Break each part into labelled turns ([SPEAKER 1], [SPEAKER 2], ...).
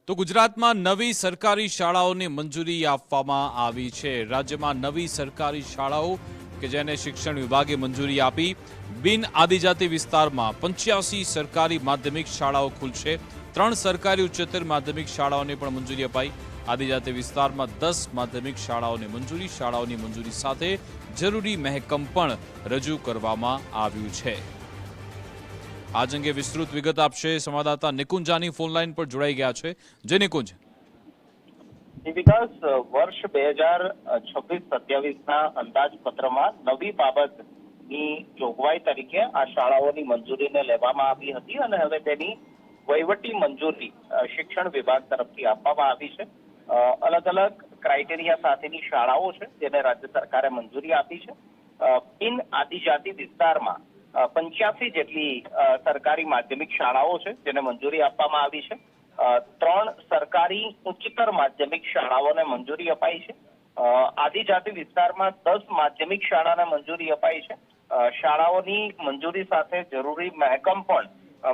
[SPEAKER 1] તો ગુજરાતમાં નવી સરકારી શાળાઓને મંજૂરી આપવામાં આવી છે। રાજ્યમાં નવી સરકારી શાળાઓ કે જેને શિક્ષણ વિભાગે મંજૂરી આપી। બિન આદિજાતિ વિસ્તારમાં 85 સરકારી માધ્યમિક શાળાઓ ખુલશે। 3 સરકારી ઉચ્ચતર માધ્યમિક શાળાઓને પણ મંજૂરી અપાઈ। આદિજાતિ વિસ્તારમાં 10 માધ્યમિક શાળાઓને મંજૂરી। શાળાઓની મંજૂરી સાથે જરૂરી મહેકમ પણ રજૂ કરવામાં આવ્યું છે। आज अंगे विस्तृत विगत आपसे संवाददाता निकुंजानी फोनलाइन पर जोड़ाई गया है। जय निकुंज।
[SPEAKER 2] विकास वर्ष 2026-27 अंदाजपत्रमां नवी बाबतनी जोगवाई तरीके आ शाळाओनी मंजूरीने लेवामां आवी हती अने हवे तेनी वहीवटी मंजूरी शिक्षण विभाग तरफथी आपवामां आवी छे। अलग अलग क्राइटेरिया साथेनी शाळाओ छे जेने राज्य सरकारे मंजूरी आपी छे। बिन आदिजाति विस्तारमां 85 જેટલી સરકારી માધ્યમિક શાળાઓ છે જેને મંજૂરી આપવામાં આવી છે। 3 સરકારી ઉચ્ચતર માધ્યમિક શાળાઓને મંજૂરી અપાઈ છે। આદિજાતિ વિસ્તારમાં 10 માધ્યમિક શાળાને મંજૂરી અપાઈ છે। શાળાઓની મંજૂરી સાથે જરૂરી મહેકમ પણ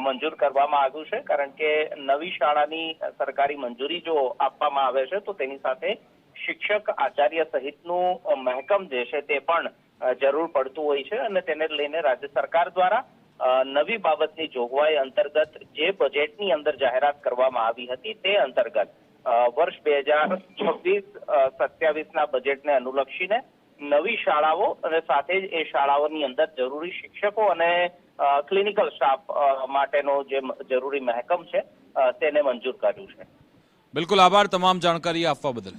[SPEAKER 2] મંજૂર કરવામાં આવ્યું છે કારણ કે નવી શાળાની સરકારી મંજૂરી જો આપવામાં આવે છે તો તેની સાથે શિક્ષક આચાર્ય સહિતનું મહેકમ જે છે તે પણ જરૂર પડતું હોય છે અને તેને લઈને રાજ્ય સરકાર દ્વારા નવી બાબતની જોગવાઈ અંતર્ગત જે બજેટની અંદર જાહેરાત કરવામાં આવી હતી તે અંતર્ગત વર્ષ 2026-27 ના બજેટને અનુલક્ષીને નવી શાળાઓ અને સાથે જ એ શાળાઓની અંદર જરૂરી શિક્ષકો અને ક્લિનિકલ સ્ટાફ માટેનો જે જરૂરી મહેકમ છે તેને મંજૂર કર્યું છે।
[SPEAKER 1] बिल्कुल आभार तमाम जानकारी आपवा बदल।